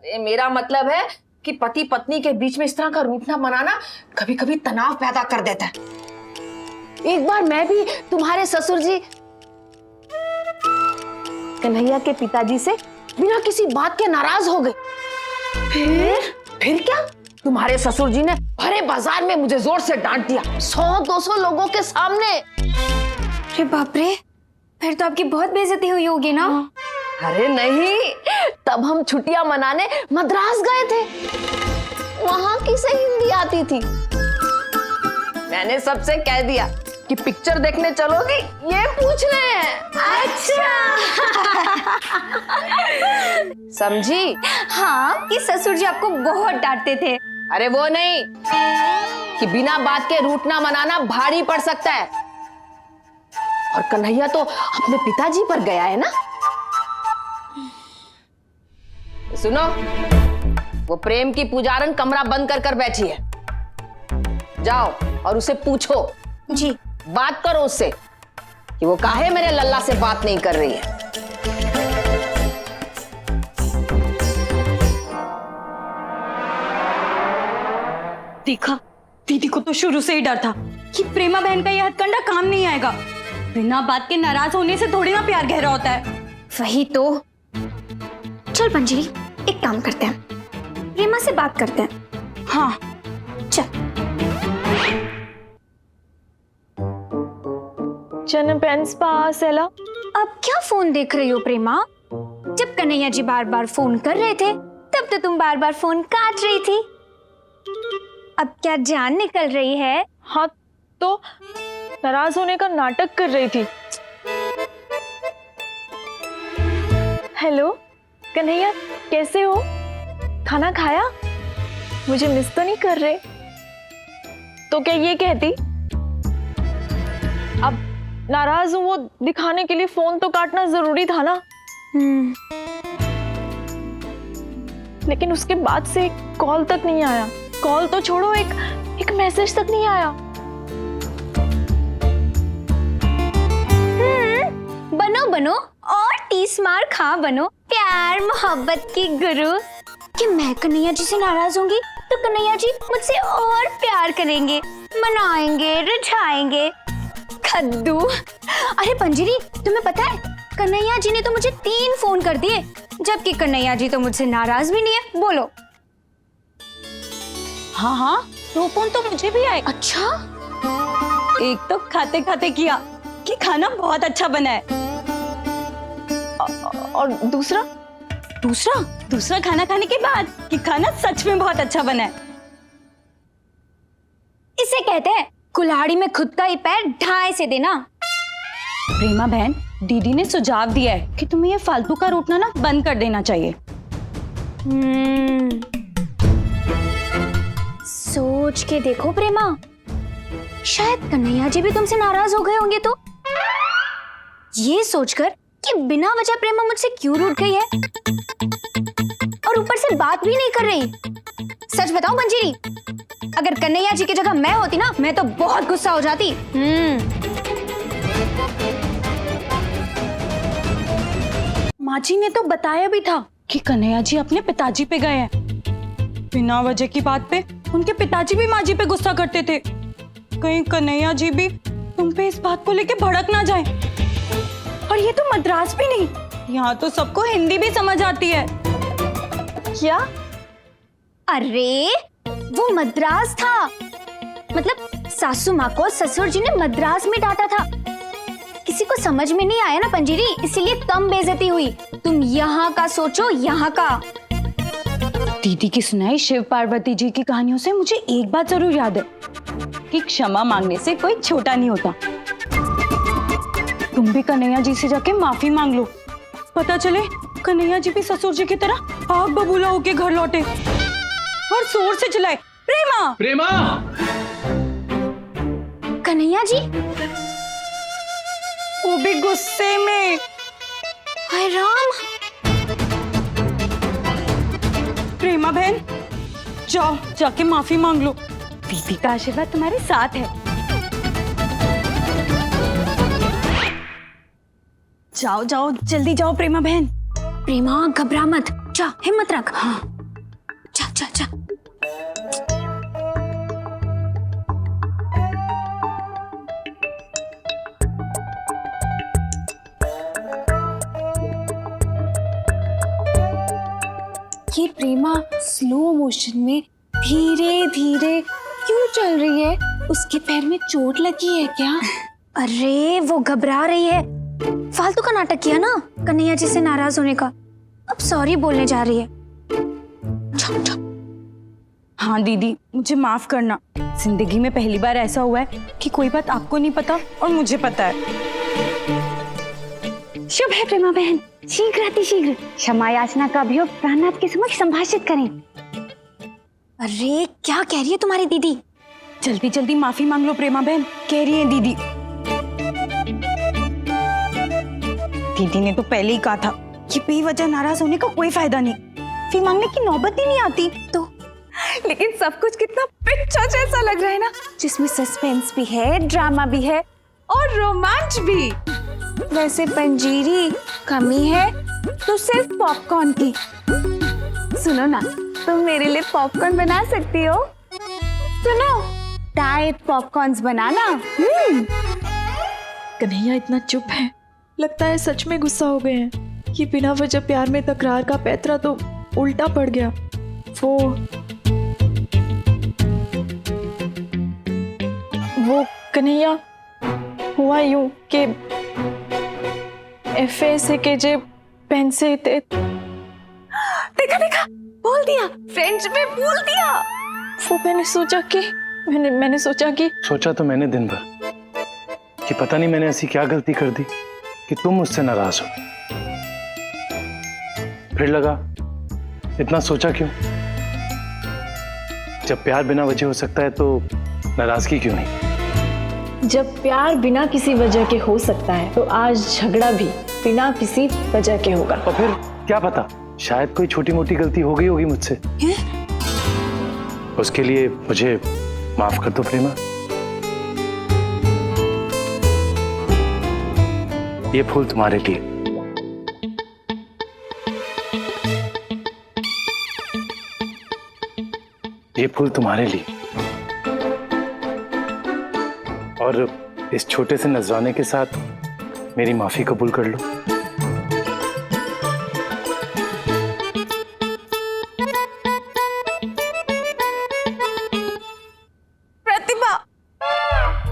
अरे मेरा मतलब है कि पति पत्नी के बीच में इस तरह का रूठना मनाना कभी कभी तनाव पैदा कर देता है। एक बार मैं भी तुम्हारे ससुर जी कन्हैया के पिताजी से बिना किसी बात के नाराज हो गए। फिर क्या, तुम्हारे ससुर जी ने भरे बाजार में मुझे जोर से डांट दिया, 100-200 लोगों के सामने। अरे बाप रे, फिर तो आपकी बहुत बेइज्जती हुई होगी ना? अरे नहीं, तब हम छुट्टियां मनाने मद्रास गए थे, वहां किसे हिंदी आती थी। मैंने सबसे कह दिया कि पिक्चर देखने चलोगी, ये पूछ रहे हैं। अच्छा समझी? हाँ, कि ससुर जी आपको बहुत डांटते थे। अरे वो नहीं कि बिना बात के रूठना मनाना भारी पड़ सकता है। और कन्हैया तो अपने पिताजी पर गया है ना। सुनो, वो प्रेम की पुजारन कमरा बंद कर बैठी है, जाओ और उसे पूछो जी। बात करो उससे कि वो काहे मेरे लल्ला से बात नहीं कर रही है। देखा, दीदी को तो शुरू से ही डर था कि प्रेमा बहन का यह हथकंडा काम नहीं आएगा। बिना बात के नाराज होने से थोड़ी ना प्यार गहरा होता है। वही तो। चल पंजरी, एक काम करते हैं, प्रेमा से बात करते हैं। हाँ चल। अब क्या फोन देख रही हो प्रेमा? जब कन्हैया जी बार बार फोन कर रहे थे तब तो तुम बार बार फोन काट रही थी। अब क्या जान निकल रही है? हाँ, तो नाराज होने का नाटक कर रही थी। हेलो कन्हैया, कैसे हो? खाना खाया? मुझे मिस तो नहीं कर रहे? तो क्या ये कहती अब नाराज हूं वो दिखाने के लिए फोन तो काटना जरूरी था ना। लेकिन उसके बाद से कॉल तक नहीं आया। कॉल तो छोड़ो, एक मैसेज तक नहीं आया। बनो बनो और 30 मार खा बनो, प्यार मोहब्बत की गुरु। कि मैं कन्हैया जी से नाराज होंगी तो कन्हैया जी मुझसे और प्यार करेंगे, मनाएंगे, रिझाएंगे। खद्दू। अरे पंजरी, तुम्हें पता है कन्हैया जी ने तो मुझे 3 फोन कर दिए, जबकि कन्हैया जी तो मुझसे नाराज भी नहीं है। बोलो। हाँ हाँ, 2 फोन तो मुझे भी आए। अच्छा? एक तो खाते खाते किया कि खाना बहुत अच्छा बना है, और दूसरा दूसरा खाना खाने के बाद कि खाना सच में बहुत अच्छा बना है। इसे कहते हैं कुल्हाड़ी में खुद का ही पैर ढाई से देना। प्रेमा बहन, दीदी ने सुझाव दिया है कि तुम्हें ये फालतू का रूठना ना बंद कर देना चाहिए। सोच के देखो प्रेमा, शायद कन्हैया जी भी तुमसे नाराज हो गए होंगे। तो ये सोचकर कि बिना वजह प्रेमा मुझसे क्यों रूठ गई है और ऊपर से बात भी नहीं कर रही। सच बताओ मंजीरी, अगर कन्हैया जी की जगह मैं होती ना, मैं तो बहुत गुस्सा हो जाती। माँ जी ने तो बताया भी था कि कन्हैया जी अपने पिताजी पे गए हैं। बिना वजह की बात पे उनके पिताजी भी माँ जी पे गुस्सा करते थे। कहीं कन्हैया जी भी तुम पे इस बात को लेके भड़क ना जाए। और ये तो मद्रास भी नहीं, यहाँ तो सबको हिंदी भी समझ आती है। क्या? अरे वो मद्रास था, मतलब सासू माँ को ससुर जी ने मद्रास में डांटा था। किसी को समझ में नहीं आया ना पंजीरी, इसीलिए कम बेइज्जती हुई। तुम यहाँ का सोचो, यहाँ का। दीदी की सुनाई शिव पार्वती जी की कहानियों से मुझे एक बात जरूर याद है कि क्षमा मांगने से कोई छोटा नहीं होता। तुम भी कन्हैया जी से जाके माफी मांग लो, पता चले कन्हैया जी भी ससुर जी की तरह आग बबूला होके घर लौटे और जोर से चिल्लाए, प्रेमा प्रेमा। कन्हैया जी वो भी गुस्से में। हाय राम। प्रेमा बहन, जाओ जाके माफी मांग लो, दीदी का आशीर्वाद तुम्हारे साथ है। जाओ जाओ, जल्दी जाओ प्रेमा बहन। प्रेमा घबरा मत, जा हिम्मत रख। हाँ जा जा जा। ये प्रेमा स्लो मोशन में धीरे धीरे क्यों चल रही है? उसके पैर में चोट लगी है क्या? अरे वो घबरा रही है। फालतू का नाटक किया ना कन्हैया जी से नाराज होने का, अब सॉरी बोलने जा रही है। जाओ जाओ। हाँ दीदी, मुझे माफ करना। जिंदगी में पहली बार ऐसा हुआ है कि कोई बात आपको नहीं पता और मुझे पता है। शुभ है प्रेमा बहन, शीघ्र अतिशीघ्र क्षमा याचना का अभियोग प्राणनाथ के समक्ष संभाषित करें। अरे क्या कह रही है तुम्हारी दीदी? जल्दी जल्दी माफी मांग लो प्रेमा बहन, कह रही है दीदी। दीदी ने तो पहले ही कहा था कि बेवजह नाराज होने का कोई फायदा नहीं, माफी मांगने की नौबत ही नहीं आती। तो लेकिन सब कुछ कितना पिक्चर जैसा लग रहा है ना, जिसमें सस्पेंस भी है, ड्रामा भी है और रोमांच भी। वैसे पंजीरी कमी है तो सिर्फ पॉपकॉर्न की। सुनो ना, तुम मेरे लिए पॉपकॉर्न बना सकती हो। सुनो, डाइट पॉपकॉर्न्स बनाना। कन्हैया इतना चुप है, लगता है सच में गुस्सा हो गए हैं। ये बिना वजह प्यार में तकरार का पैतरा तो उल्टा पड़ गया। वो कन्हैया हुआ यूं कि FA पेन से देखा देखा बोल दिया, फ्रेंच में बोल दिया। वो मैंने सोचा कि सोचा तो मैंने दिन भर कि पता नहीं मैंने ऐसी क्या गलती कर दी कि तुम मुझसे नाराज हो। फिर लगा इतना सोचा क्यों, जब प्यार बिना वजह हो सकता है तो नाराजगी क्यों नहीं। जब प्यार बिना किसी वजह के हो सकता है तो आज झगड़ा भी बिना किसी वजह के होगा। और फिर क्या पता, शायद कोई छोटी मोटी गलती हो गई होगी मुझसे। उसके लिए मुझे माफ कर दो प्रेमा। ये फूल तुम्हारे लिए। ये फूल तुम्हारे लिए और इस छोटे से नजराने के साथ मेरी माफी कबूल कर लो। प्रतिभा,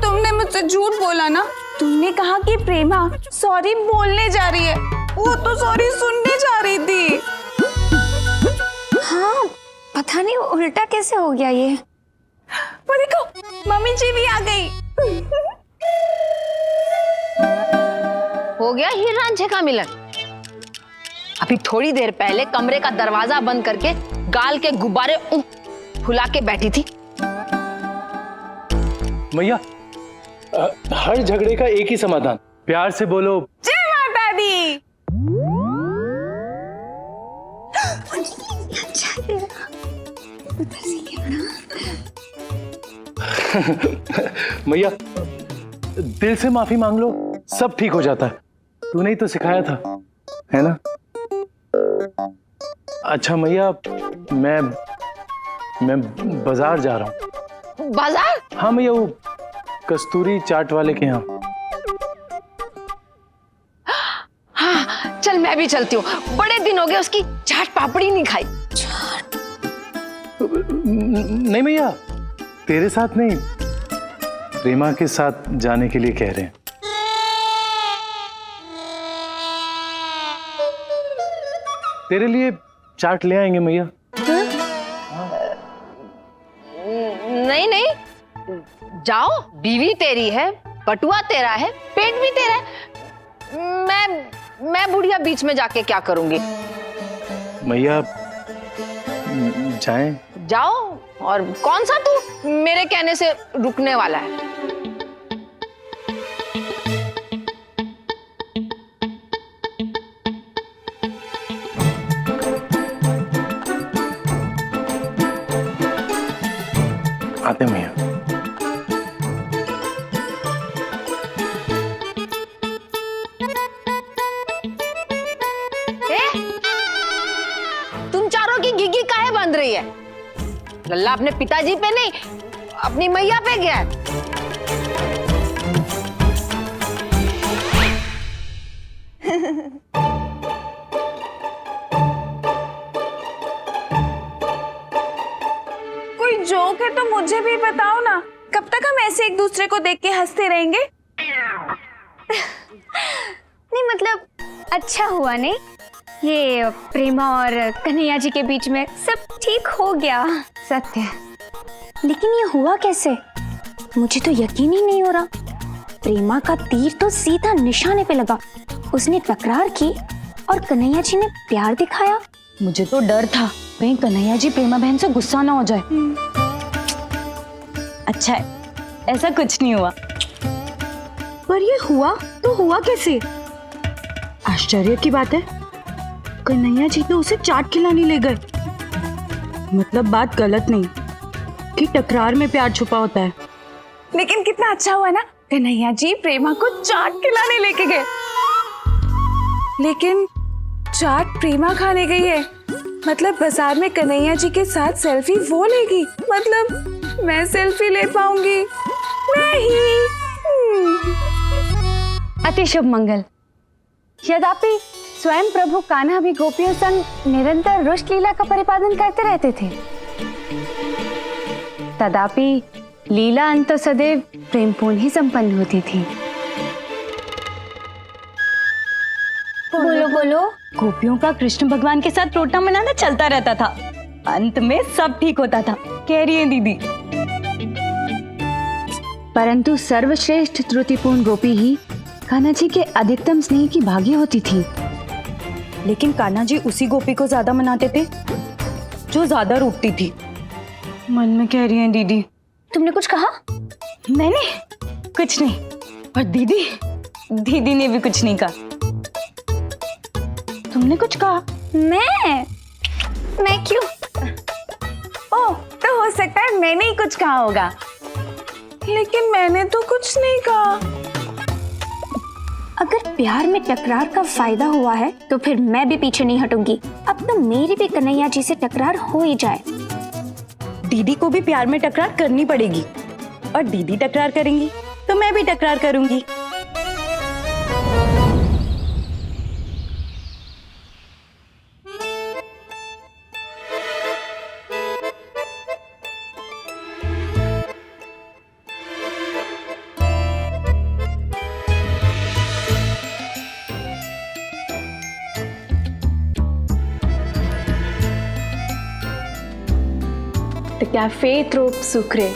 तुमने मुझसे झूठ बोला ना। तुमने कहा कि प्रेमा सॉरी बोलने जा रही है, वो तो सॉरी सुनने जा रही थी। हाँ पता नहीं उल्टा कैसे हो गया ये। वो देखो मम्मी जी भी आ गई। हो गया हीर रांझे का मिलन। अभी थोड़ी देर पहले कमरे का दरवाजा बंद करके गाल के गुब्बारे फुला के बैठी थी। मैया, हर झगड़े का एक ही समाधान, प्यार से बोलो जय माता दी। मैया, दिल से माफी मांग लो, सब ठीक हो जाता है। तूने ही तो सिखाया था, है ना? अच्छा मैया, मैं बाजार जा रहा हूँ। बाजार? हाँ मैया, वो कस्तूरी चाट वाले के यहाँ। हाँ चल, मैं भी चलती हूँ। बड़े दिन हो गए उसकी चाट पापड़ी नहीं खाई। नहीं मैया, तेरे साथ नहीं, प्रेमा के साथ जाने के लिए कह रहे हैं। तेरे लिए चाट ले आएंगे मैया। नहीं नहीं, जाओ, बीवी तेरी है, बटुआ तेरा है, पेट भी तेरा है। मैं बुढ़िया बीच में जाके क्या करूंगी? मैया जाएं? जाओ, और कौन सा तू मेरे कहने से रुकने वाला है? आते मैया। बंध रही है? लल्ला अपने पिताजी पे नहीं, अपनी मैया पे गया है। कोई जोक है तो मुझे भी बताओ ना, कब तक हम ऐसे एक दूसरे को देख के हंसते रहेंगे? नहीं मतलब अच्छा हुआ नहीं, ये प्रेमा और कन्हैया जी के बीच में सब ठीक हो गया। सत्य, लेकिन ये हुआ कैसे? मुझे तो यकीन ही नहीं हो रहा। प्रेमा का तीर तो सीधा निशाने पे लगा, उसने तकरार की और कन्हैया जी ने प्यार दिखाया। मुझे तो डर था कहीं कन्हैया जी प्रेमा बहन से गुस्सा ना हो जाए। अच्छा है, ऐसा कुछ नहीं हुआ। पर ये हुआ तो हुआ कैसे? आश्चर्य की बात है, कन्हैया जी तो उसे चाट खिलाने ले गए। मतलब बात गलत नहीं कि टकरार में प्यार छुपा होता है। लेकिन कितना अच्छा हुआ ना, कन्हैया जी प्रेमा को चाट खिलाने लेके गए। लेकिन चाट प्रेमा खाने गई है, मतलब बाजार में कन्हैया जी के साथ सेल्फी वो लेगी, मतलब मैं सेल्फी ले पाऊंगी नहीं। अति शुभ मंगल। यद्यपि स्वयं प्रभु कान्हा भी गोपियों संग निरंतर रुष्ट लीला का परिपालन करते रहते थे, तथापि लीला अंत सदैव प्रेमपूर्ण ही संपन्न होती थी। बोलो बोलो। गोपियों का कृष्ण भगवान के साथ रोटा मनाना चलता रहता था, अंत में सब ठीक होता था, कह रही है दीदी। परंतु सर्वश्रेष्ठ त्रुटिपूर्ण गोपी ही कान्हा जी के अधिकतम स्नेह की भागी होती थी। लेकिन कान्हा जी उसी गोपी को ज्यादा मनाते थे जो ज्यादा रूठती थी। मन में कह रही है दीदी। तुमने कुछ कहा? मैंने कुछ नहीं, और दीदी ने भी कुछ नहीं कहा। तुमने कुछ कहा? मैं क्यों? ओह, तो हो सकता है मैंने ही कुछ कहा होगा, लेकिन मैंने तो कुछ नहीं कहा। अगर प्यार में टकरार का फायदा हुआ है तो फिर मैं भी पीछे नहीं हटूंगी। अब तो मेरी भी कन्हैया जी से टकरार हो ही जाए। दीदी को भी प्यार में टकरार करनी पड़ेगी, और दीदी टकरार करेंगी तो मैं भी टकरार करूंगी। The cafe Trop Sucre.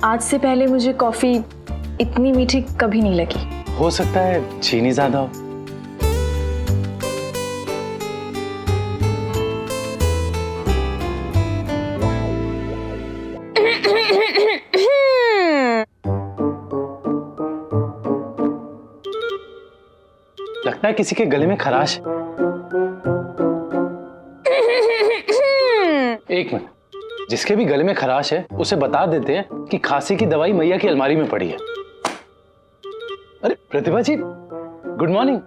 आज से पहले मुझे कॉफी इतनी मीठी कभी नहीं लगी। हो सकता है चीनी ज्यादा हो। लगता है किसी के गले में खराश है। एक मिनट, जिसके भी गले में खराश है उसे बता देते हैं कि खांसी की दवाई मैया की अलमारी में पड़ी है। अरे प्रतिभा जी, गुड मॉर्निंग।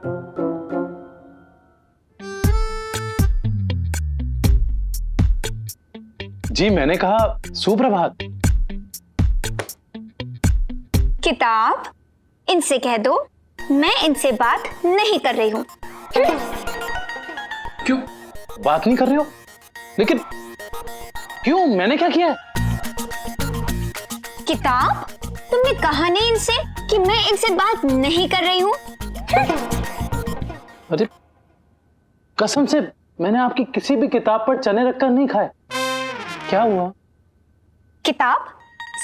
जी मैंने कहा सुप्रभात। किताब, इनसे कह दो मैं इनसे बात नहीं कर रही हूँ। क्यों बात नहीं कर रहे हो? लेकिन क्यों, मैंने क्या किया है? किताब, तुमने कहा नहीं इनसे कि मैं इनसे बात नहीं कर रही हूँ। अरे कसम से मैंने आपकी किसी भी किताब पर चने रखकर नहीं खाए। क्या हुआ? किताब,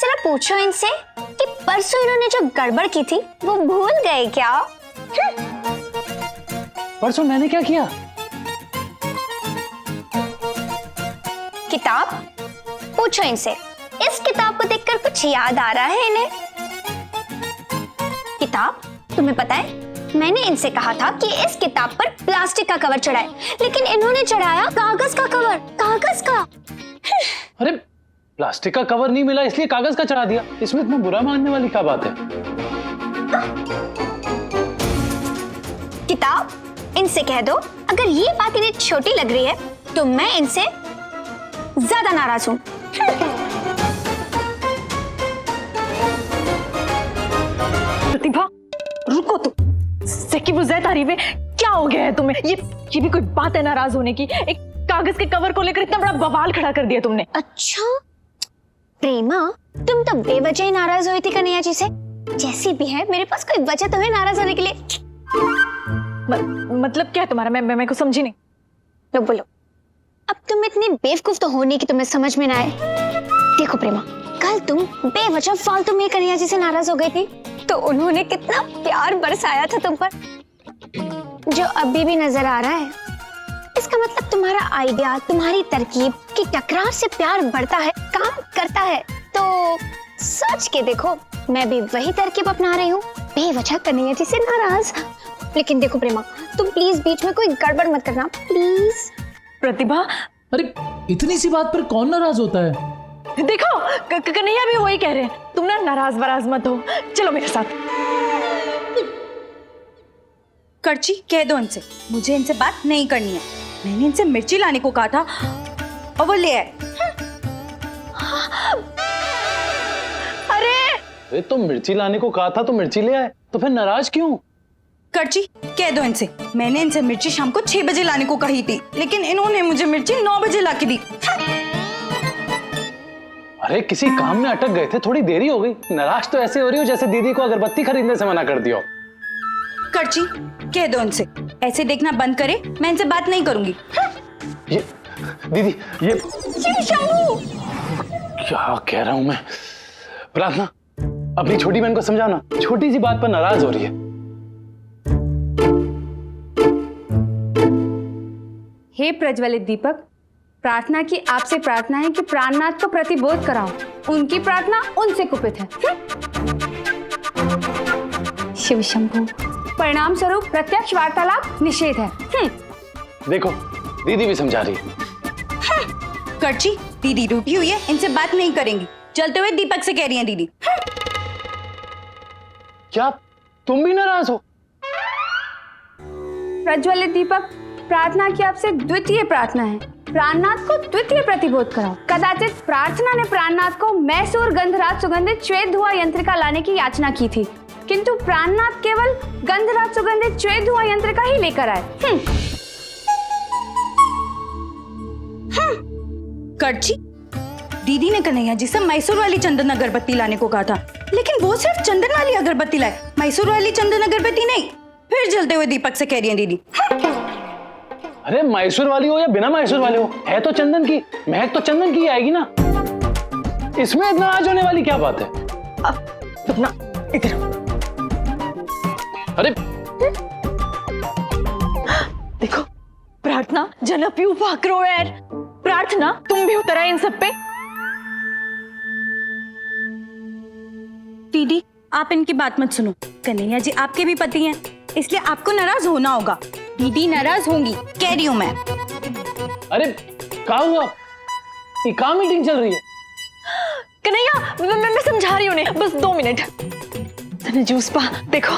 जरा पूछो इनसे कि परसों इन्होंने जो गड़बड़ की थी वो भूल गए क्या? परसों मैंने क्या किया? किताब, पूछो इनसे, इस किताब को देखकर कुछ याद आ रहा है इन्हें? किताब, तुम्हें पता है मैंने इनसे कहा था कि इस किताब पर प्लास्टिक का कवर चढ़ाए, लेकिन इन्होंने चढ़ाया कागज का कवर। कागज का। अरे प्लास्टिक का कवर नहीं मिला इसलिए कागज का चढ़ा दिया, इसमें इतना बुरा मानने वाली क्या बात है? किताब, इनसे कह दो अगर ये बात इन्हें छोटी लग रही है तो मैं इनसे ज्यादा नाराज हूँ। प्रतिभा रुको तुम। सकीब उज़ैत आरिफ, क्या हो गया है तुम्हें? ये भी कोई बात है नाराज होने की? एक कागज के कवर को लेकर इतना बड़ा बवाल खड़ा कर दिया तुमने। अच्छा प्रेमा, तुम तो बेवजह ही नाराज हुई थी कन्हैया जी से। जैसी भी है, मेरे पास कोई वजह तो है नाराज होने के लिए। मतलब क्या है तुम्हारा? मैं को समझी नहीं। लो बोलो। अब तुम इतनी बेवकूफ तो होने की तुम्हें समझ में ना आए। देखो प्रेमा, कल तुम बेवजह फालतू में कन्हैया जी से नाराज हो गई थी, तो उन्होंने कितना प्यार बरसाया था तुम पर, जो अभी भी नजर आ रहा है। इसका मतलब तुम्हारा आइडिया, तुम्हारी तरकीब की टकरार से प्यार बढ़ता है, काम करता है। तो सोच के देखो, मैं भी वही तरकीब अपना रही हूँ, बेवजह कन्हैया जी से नाराज। लेकिन देखो प्रेमा, तुम प्लीज बीच में कोई गड़बड़ मत करना, प्लीज। प्रतिभा, अरे इतनी सी बात पर कौन नाराज होता है? देखो कन्हैया भी वही कह रहे हैं। तुम ना नाराज वराज मत हो, चलो मेरे साथ। करची, कह दो इनसे, मुझे इनसे बात नहीं करनी है। मैंने इनसे मिर्ची लाने को कहा था और वो ले आए। अरे तो मिर्ची लाने को कहा था तो मिर्ची ले आए, तो फिर नाराज क्यों? करची, कह दो इनसे, मैंने इनसे मिर्ची शाम को 6 बजे लाने को कही थी, लेकिन इन्होंने मुझे मिर्ची 9 बजे ला के दी। अरे किसी काम में अटक गए थे, थोड़ी देरी हो गई। नाराज तो ऐसे हो रही हो जैसे दीदी को अगरबत्ती खरीदने से मना कर दिया हो। करची, कह दो इनसे, ऐसे देखना बंद करे, मैं इनसे बात नहीं करूंगी। ये दीदी, ये क्या कह रहा हूं मैं? प्रार्थना, अपनी छोटी बहन को समझाना, छोटी सी बात पर नाराज हो रही है। हे प्रज्वलित दीपक, प्रार्थना की आपसे प्रार्थना है कि प्राणनाथ को प्रतिबोध कराओ। उनकी प्रार्थना उनसे कुपित है। शिव शंभू। परिणाम स्वरूप प्रत्यक्ष वार्तालाप निषेध है। देखो दीदी भी समझा रही है। करची, दीदी रूठी हुई है, इनसे बात नहीं करेंगी। चलते हुए दीपक से कह रही हैं दीदी। क्या तुम भी नाराज हो? प्रज्वलित दीपक, प्रार्थना की आपसे द्वितीय प्रार्थना है, प्राणनाथ को द्वितीय प्रतिबोध कराओ। कदाचित प्रार्थना ने प्राणनाथ को मैसूर गंधराज सुगंधित श्वेत धुआं यंत्रिका लाने की याचना की थी, किंतु प्राणनाथ केवल गंधराज सुगंधित श्वेत धुआं यंत्रिका ही लेकर आए। करची, दीदी ने कन्हैया जी से मैसूर वाली चंदन अगरबत्ती लाने को कहा था, लेकिन वो सिर्फ चंदन वाली अगरबत्ती लाए, मैसूर वाली चंदन अगरबत्ती नहीं। फिर जलते हुए दीपक से कह रही हैं दीदी। अरे मैसूर वाली हो या बिना मैसूर वाले हो, है तो चंदन की, महक तो चंदन की आएगी ना। इसमें इतना नाराज होने वाली क्या बात है? अपना इधर। अरे देखो प्रार्थना, जनप्यू भाकरो यार। प्रार्थना, तुम भी उतर आए इन सब पे। दीदी, आप इनकी बात मत सुनो। कन्हैया जी आपके भी पति हैं, इसलिए आपको नाराज होना होगा। दीदी नाराज होंगी, कह रही हूं मैं। अरे क्या हुआ? ये काम मीटिंग चल रही है। कन्हैया, मैं समझा रही हूँ उन्हें, बस 2 मिनट। जूस पा, देखो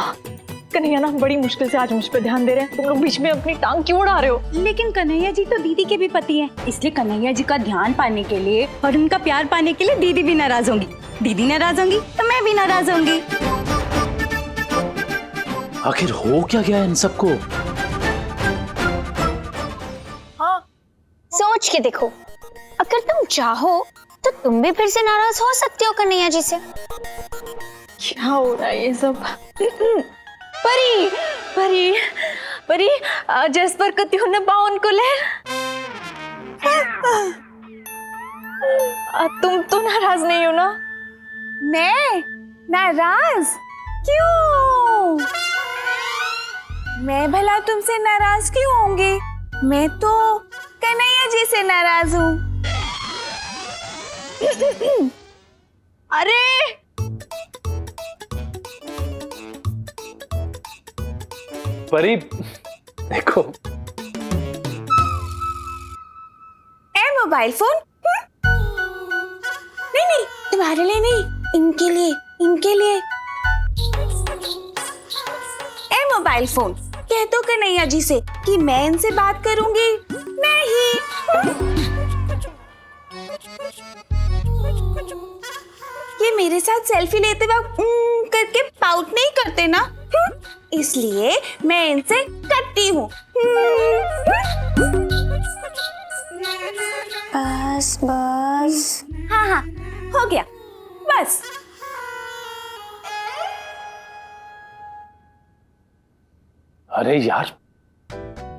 कन्हैया ना बड़ी मुश्किल से आज मुझ पे ध्यान दे रहे हैं, तुम लोग बीच में अपनी टांग क्यों उड़ा रहे हो? लेकिन कन्हैया जी तो दीदी के भी पति हैं, इसलिए कन्हैया जी का ध्यान पाने के लिए और उनका प्यार पाने के लिए दीदी भी नाराज होंगी। दीदी नाराज होंगी तो मैं भी नाराज होंगी। आखिर हो क्या गया इन सबको? सोच के देखो, अगर तुम चाहो तो तुम भी फिर से नाराज हो सकते हो कन्हैया जी से। क्या हो रहा है ये सब? परी परी परी, जिस पर कति ने बाउन को ले। तुम तो नाराज नहीं हो ना? मैं नाराज क्यों? मैं भला तुमसे नाराज क्यों होंगी? मैं तो कन्हैया जी से नाराज हूँ। अरे परी देखो, ए मोबाइल फोन। नहीं नहीं, तुम्हारे लिए नहीं, इनके लिए, इनके लिए। ए मोबाइल फोन, कह दो कन्हैया जी से कि मैं इनसे बात करूंगी नहीं। ये मेरे साथ सेल्फी लेते वक्त करके पाउट नहीं करते ना, इसलिए मैं इनसे करती हूँ। बस बस। हाँ हाँ, हो गया, बस। अरे यार,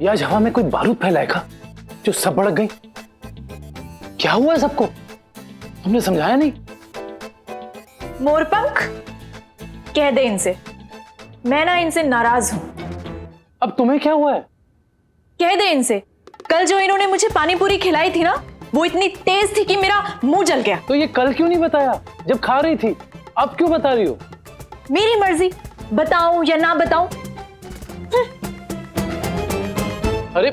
ये आज हवा में कोई बारूद फैलाएगा जो सब भड़क गई। क्या हुआ है सबको? तुमने समझाया नहीं? मोरपंख, कह दे इनसे, मैं ना इनसे नाराज हूं। अब तुम्हें क्या हुआ है? कह दे इनसे, कल जो इन्होंने मुझे पानी पूरी खिलाई थी ना, वो इतनी तेज थी कि मेरा मुंह जल गया। तो ये कल क्यों नहीं बताया जब खा रही थी? अब क्यों बता रही हो? मेरी मर्जी, बताऊं या ना बताऊं। अरे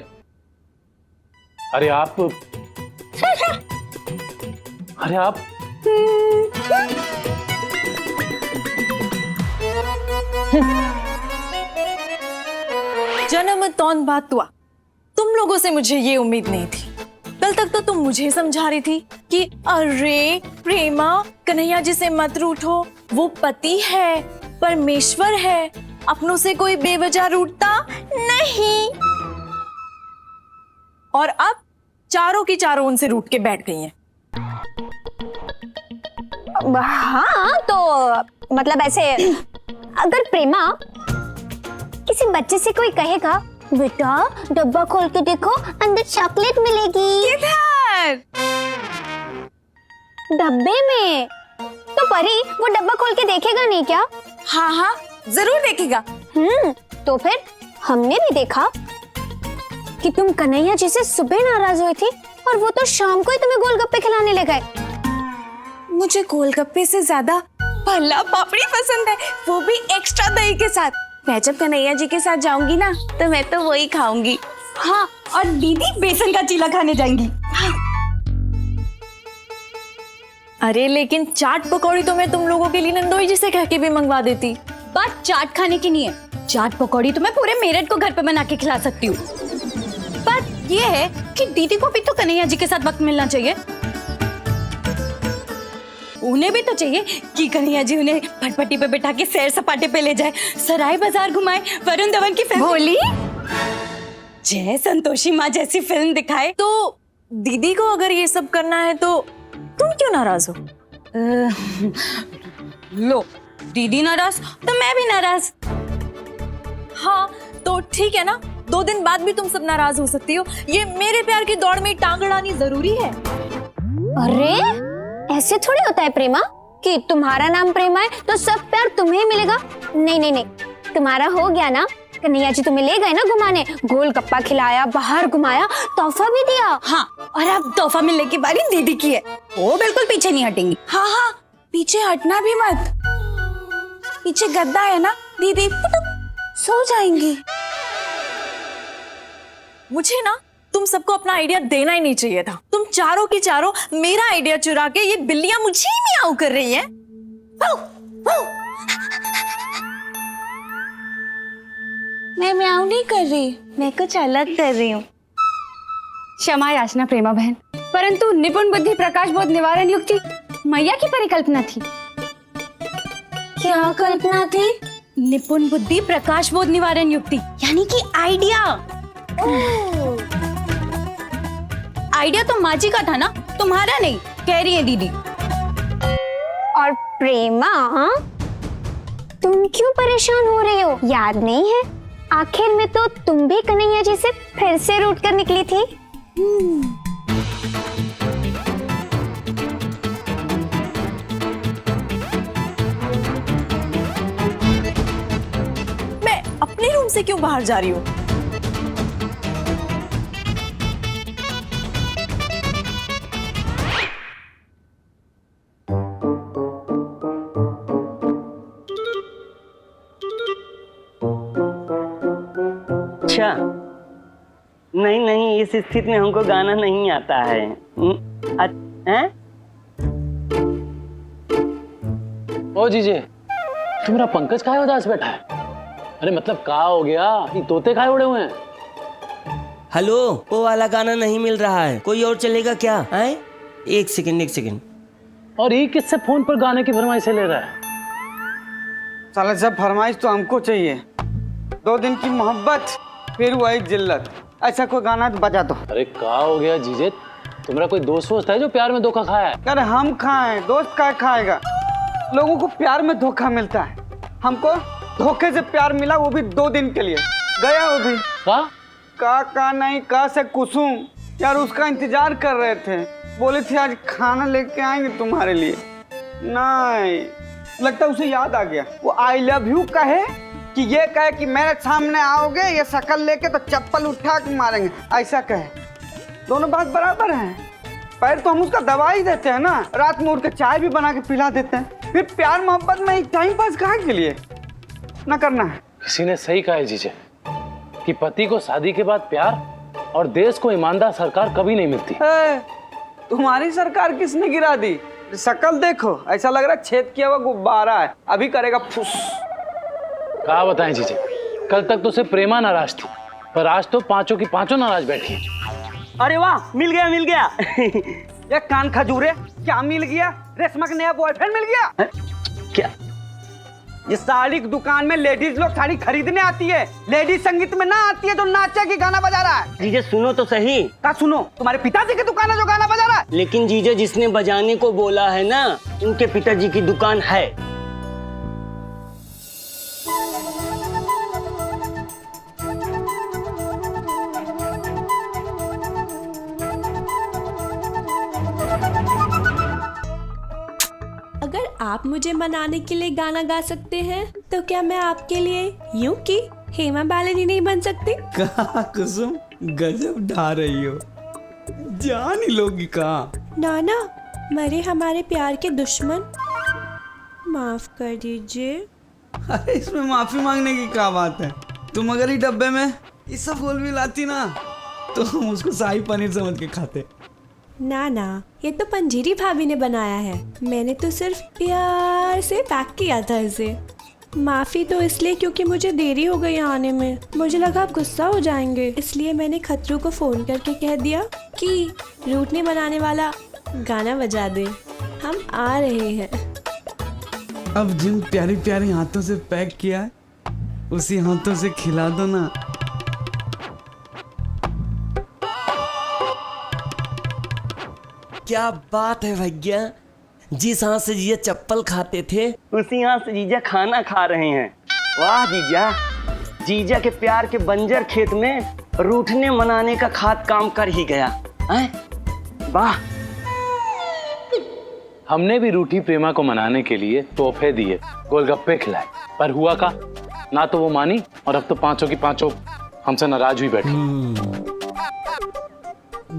अरे आप अरे आप जन्म तौन बात हुआ, तुम लोगों से मुझे ये उम्मीद नहीं थी। कल तक तो तुम मुझे समझा रही थी कि अरे प्रेमा, कन्हैया जी से मत रूठो, वो पति है, परमेश्वर है, अपनों से कोई बेवजह रूठता नहीं। और अब चारों की चारों उनसे रूठ के बैठ गई हैं। हाँ तो मतलब ऐसे, अगर प्रेमा किसी बच्चे से कोई कहेगा बेटा डब्बा खोल के देखो अंदर चॉकलेट मिलेगी, इधर डब्बे में, तो परी वो डब्बा खोल के देखेगा नहीं क्या? हाँ हाँ, जरूर देखेगा। तो फिर हमने भी देखा कि तुम कन्हैया जी से सुबह नाराज हुई थी और वो तो शाम को ही तुम्हें गोलगप्पे खिलाने ले गए। मुझे गोलगप्पे से ज्यादा भल्ला पापड़ी पसंद है, वो भी एक्स्ट्रा दही के साथ। मैं जब कन्हैया जी के साथ जाऊंगी ना, तो मैं तो वही खाऊंगी। हाँ, और दीदी बेसन का चीला खाने जाएंगी। अरे लेकिन चाट पकौड़ी तो मैं तुम लोगों के लिए नंदोई जी से कह के भी मंगवा देती। बात चाट खाने की नहीं है, चाट पकौड़ी तो मैं पूरे मेरठ को घर पे बना के खिला सकती हूँ। बात ये है कि दीदी को भी तो कन्हैया जी के साथ वक्त मिलना चाहिए। उन्हें भी तो चाहिए कि कन्हैया जी उन्हें फटफटी पे बैठा के सैर सपाटे पे ले जाए, सराय बाजार घुमाए, वरुण धवन की फिल्म बोली जय संतोषी माँ जैसी फिल्म दिखाए। तो दीदी को अगर ये सब करना है तो तुम क्यों नाराज हो? लो, दीदी नाराज तो मैं भी नाराज। हाँ तो ठीक है ना, 2 दिन बाद भी तुम सब नाराज हो सकती हो। ये मेरे प्यार की दौड़ में टांग अड़ानी जरूरी है? अरे ऐसे थोड़ी होता है प्रेमा कि तुम्हारा नाम प्रेमा है तो सब प्यार तुम्हें ही मिलेगा। नहीं नहीं नहीं, तुम्हारा हो गया ना, कन्हैया जी तुम्हें ले गए ना घुमाने, गोलगप्पा खिलाया, बाहर घुमाया, तोहफा भी दिया। हाँ, और अब तोहफा मिलने की बारी दीदी की है, वो बिल्कुल पीछे नहीं हटेंगी। हाँ हाँ, पीछे हटना भी मत। पीछे गद्दा है ना, दीदी पुटुक सो जाएंगी। मुझे ना तुम सबको अपना आइडिया देना ही नहीं चाहिए था। तुम चारों की चारों मेरा आइडिया चुरा के ये बिल्लियां मुझे ही मियाऊ कर रही हैं। मैं म्याऊं नहीं कर रही, मैं कुछ अलग कर रही हूँ। क्षमा याचना प्रेमा बहन, परंतु निपुण बुद्धि प्रकाश बोध निवारण युक्ति मैया की परिकल्पना थी। क्या कल्पना थी? निपुण बुद्धि प्रकाश बोध निवारण युक्ति यानी कि आइडिया। आइडिया तो माँ जी का था ना, तुम्हारा नहीं, कह रही है दीदी। और प्रेमा, तुम क्यों परेशान हो रही हो? याद नहीं है आखिर में तो तुम भी कन्हैया जी से फिर से रूठ कर निकली थी। मैं अपने रूम से क्यों बाहर जा रही हूँ? अच्छा, नहीं नहीं, इस स्थिति में हमको गाना नहीं आता है। हैं? ओ जीजे, तुम्हारा पंकज काहे उदास बैठा है? अरे मतलब का हो गया? ये तोते काहे उड़े हुए हैं? हेलो, वो वाला गाना नहीं मिल रहा है, कोई और चलेगा क्या? आए, एक सेकंड। और ये किससे फोन पर गाने की फरमाइश ले रहा है? साले सब फरमाइश तो हमको चाहिए। 2 दिन की मोहब्बत फिर वही जिल्लत। ऐसा कोई गाना तो बजा दो। अरे क्या हो गया जीजे, तुम्हारा कोई दोस्त है जो प्यार में धोखा खाया है? अरे हम खाएं, दोस्त क्या खाएगा? लोगों को प्यार में धोखा मिलता है, हमको धोखे से प्यार मिला, वो भी 2 दिन के लिए। गया वो भी का नहीं का से कुसुम यार, उसका इंतजार कर रहे थे, बोले थे आज खाना लेके आएंगे तुम्हारे लिए। नहीं, लगता उसे याद आ गया। वो आई लव यू कहे कि ये कहे कि मेरे सामने आओगे ये शक्ल लेके तो चप्पल उठा के मारेंगे, ऐसा कहे। दोनों बात बराबर है। पहले तो हम उसका दवाई देते हैं ना, रात में उठ के चाय भी बना के पिला देते हैं, फिर प्यार मोहब्बत में टाइम पास काहे के लिए ना करना है। किसी ने सही कहा है जीजे कि पति को शादी के बाद प्यार और देश को ईमानदार सरकार कभी नहीं मिलती। तुम्हारी सरकार किसने गिरा दी? शक्ल देखो, ऐसा लग रहा है छेद किया हुआ गुब्बारा है, अभी करेगा फुस। क्या बताएं जीजे, कल तक तो सिर्फ प्रेमा नाराज थी, पर आज तो पांचों की पांचों नाराज बैठी। अरे वाह, मिल गया। ये कान खजूरे, क्या मिल गया? रेशमा का नया बॉयफ्रेंड मिल गया? क्या? ये साड़ी की दुकान में लेडीज लोग साड़ी खरीदने आती है, लेडीज संगीत में ना आती है जो नाचे की गाना बजा रहा है। जीजे सुनो तो सही। क्या सुनो? तुम्हारे पिताजी की दुकान है जो गाना बजा रहा है? लेकिन जीजे जिसने बजाने को बोला है ना, उनके पिताजी की दुकान है। अगर आप मुझे मनाने के लिए गाना गा सकते हैं तो क्या मैं आपके लिए यूं की हेमा मालिनी नहीं बन सकती? कहा कुसुम, गजब ढा रही हो, जान ही लोगी कहा। नाना, मरे हमारे प्यार के दुश्मन, माफ कर दीजिए। अरे इसमें माफी मांगने की क्या बात है? तुम अगर ही डब्बे में ये सब बोल भी लाती ना तो हम उसको शाही पनीर समझ के खाते। नाना, ये तो पंजीरी भाभी ने बनाया है, मैंने तो सिर्फ प्यार से पैक किया था इसे। माफी तो इसलिए क्योंकि मुझे देरी हो गई आने में, मुझे लगा आप गुस्सा हो जाएंगे, इसलिए मैंने खतरू को फोन करके कह दिया कि रूठने बनाने वाला गाना बजा दे, हम आ रहे हैं। अब जिन प्यारी प्यारी हाथों से पैक किया है उसी हाथों से खिला दो ना। क्या बात है भैया, जिस हाथ से जीजा चप्पल खाते थे उसी हाथ से जीजा खाना खा रहे हैं। वाह जीजा, जीजा के प्यार के बंजर खेत में रूठने मनाने का खाद काम कर ही गया। वाह। हमने भी रूठी प्रेमा को मनाने के लिए तोहफे दिए, गोलगप्पे खिलाए, पर हुआ का ना तो वो मानी और अब तो पांचों की पांचों हमसे नाराज हुई बैठी।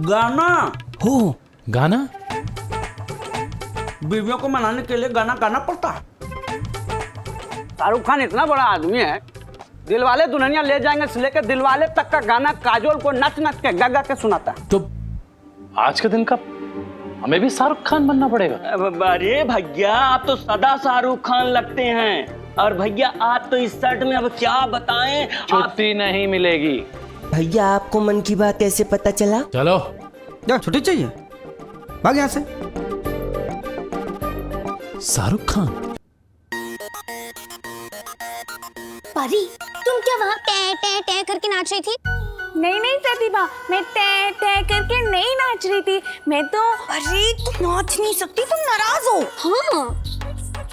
गाना हो गाना? बीवियों को मनाने के लिए गाना गाना पड़ता है। शाहरुख खान इतना बड़ा आदमी है, दिलवाले दुल्हनिया ले जाएंगे से लेकर दिलवाले तक का गाना काजोल को नच नच के गा गा के सुनाता है। तो आज के दिन का हमें भी शाहरुख खान बनना पड़ेगा? अरे भैया, आप तो सदा शाहरुख खान लगते हैं। और भैया आप तो इस शर्ट में अब क्या बताएं। छुट्टी नहीं मिलेगी। भैया आपको मन की बात कैसे पता चला? चलो क्या छुट्टी चाहिए? भाग यहाँ से। शाहरुख खान। परी, तुम क्या वहाँ टे टे टे करके नाच रही थी? नहीं प्रतिभा, मैं टे टे करके नहीं नाच रही थी, मैं तो। अरे तुम नाच नहीं सकती, तुम नाराज हो।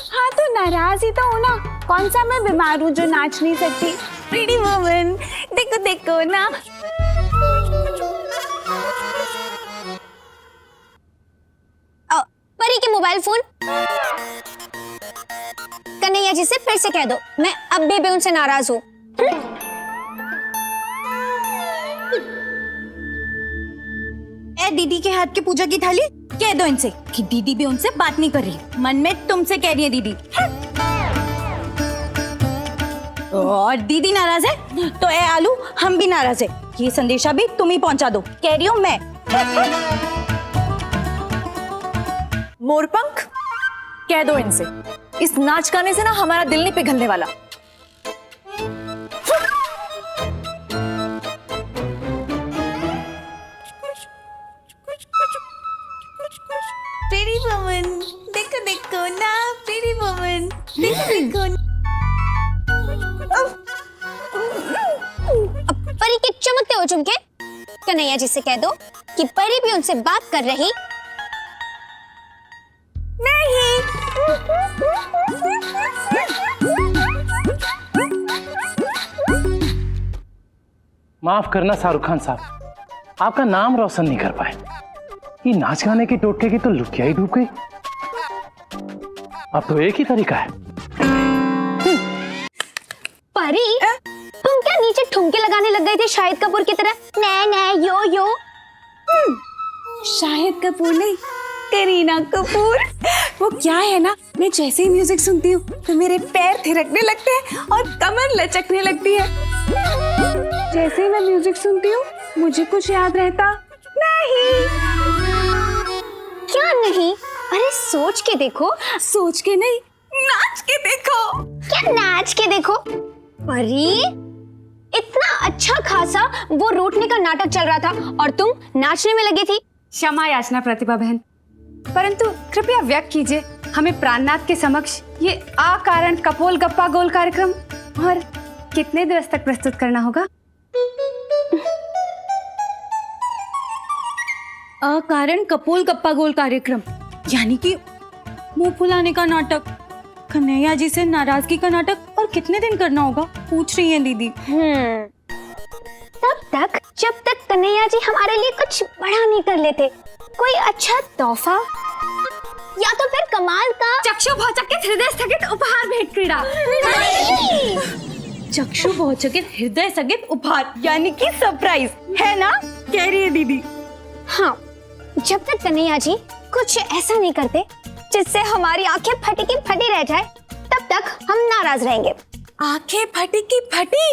हाँ तो नाराज ही तो हो ना, कौन सा मैं बीमार हूँ जो नाच नहीं सकती? प्रीटी वुमन, देखो देखो ना। परी के मोबाइल फोन कन्हैया जी से फिर से कह दो, मैं अब भी उनसे नाराज हूँ। दीदी के हाथ की पूजा की थाली कह दो इनसे कि दीदी भी उनसे बात नहीं कर रही, मन में तुमसे कह रही है दीदी। और दीदी नाराज है तो ए आलू हम भी नाराज है, ये संदेशा भी तुम ही पहुंचा दो, कह रही हूँ मैं। मोरपंख, कह दो इनसे, इस नाच गाने से ना हमारा दिल नहीं पिघलने वाला। प्रिटी वुमन, देखो देखो ना प्रिटी वुमन, देखो देखो ना। परी के चमकते हो झुमके, कन्हैया जी से कह दो कि परी भी उनसे बात कर रही माफ करना शाहरुख खान साहब, आपका नाम रोशन नहीं कर पाए। ये नाच गाने की टोटके की तो लुकिया ही डूब गई। अब तो एक ही तरीका है। परी, तुम क्या नीचे ठुमके लगाने लग गए थे शाहिद कपूर की तरह? नै नै यो यो। शाहिद कपूर नहीं, करीना कपूर। वो क्या है ना, मैं जैसे ही म्यूजिक सुनती हूँ तो मेरे पैर थिरकने लगते हैं और कमर लचकने लगती है। जैसे ही मैं म्यूजिक सुनती हूँ मुझे कुछ याद रहता नहीं। क्या नहीं? अरे सोच के देखो। सोच के नहीं, नाच के देखो। क्या नाच के देखो? परी, इतना अच्छा खासा वो रूठने का नाटक चल रहा था और तुम नाचने में लगी थी। क्षमा याचना प्रतिभा बहन, परंतु कृपया व्यक्त कीजिए हमें प्राणनाथ के समक्ष ये अकारण कपोल गप्पा गोल कार्यक्रम और कितने दिवस तक प्रस्तुत करना होगा? अकारण कपोल गप्पा गोल कार्यक्रम यानी कि मुंह फुलाने का नाटक, कन्हैया जी से नाराजगी का नाटक, और कितने दिन करना होगा पूछ रही हैं दीदी। तब तक जब तक कन्हैया जी हमारे लिए कुछ बड़ा नहीं कर लेते, कोई अच्छा तोहफा या तो फिर कमाल का चक्षु भौचक के हृदय स्थगित उपहार भेंट क्रीड़ा। चक्षु भौचकित हृदय स्थगित उपहार यानी कि सरप्राइज, है ना? कह रही है दीदी। हाँ, जब तक कन्हैया जी कुछ ऐसा नहीं करते जिससे हमारी आंखें फटी की फटी रह जाए, तब तक हम नाराज रहेंगे। आंखें फटी की फटी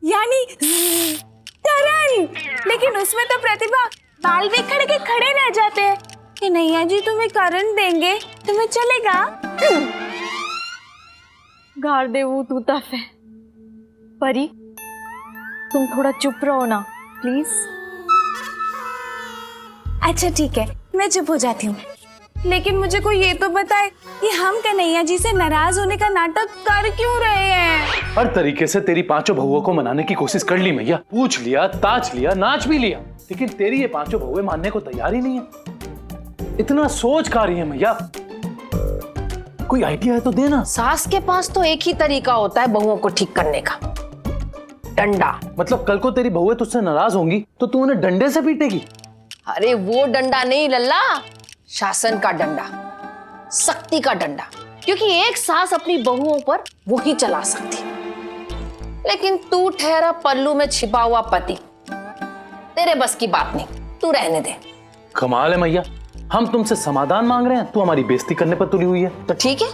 यानी करंट। लेकिन उसमें तो प्रतिभा बाल भी खड़े के खड़े रह जाते हैं। कन्हैया जी तुम्हें करंट देंगे, तुम्हें चलेगा? गाड़ दे वो तू तफे। परी, तुम थोड़ा चुप रहो ना प्लीज। अच्छा ठीक है, मैं चुप हो जाती हूँ। लेकिन मुझे कोई ये तो बताए कि हम कन्हैया जी से नाराज होने का नाटक कर क्यों रहे हैं? हर तरीके से तेरी पांचों बहुओं को मनाने की कोशिश कर ली मैया, पूछ लिया, ताज लिया, नाच भी लिया, लेकिन तेरी ये पांचों बहुएं मानने को तैयार ही नहीं है। इतना सोच का रही है मैया, कोई आइडिया है तो देना। सास के पास तो एक ही तरीका होता है बहुओं को ठीक करने का, डंडा। मतलब कल को तेरी बहुएं तुझसे नाराज होंगी तो तू उन्हें डंडे से पीटेगी? अरे वो डंडा नहीं लल्ला, शासन का डंडा, सख्ती का डंडा, क्योंकि एक सास अपनी बहुओं पर वो ही चला सकती। लेकिन तू ठहरा पल्लू में छिपा हुआ पति, तेरे बस की बात नहीं, तू रहने दे। कमाल है मैया, हम तुमसे समाधान मांग रहे हैं, तू हमारी बेइज्जती करने पर तुली हुई है। तो ठीक है,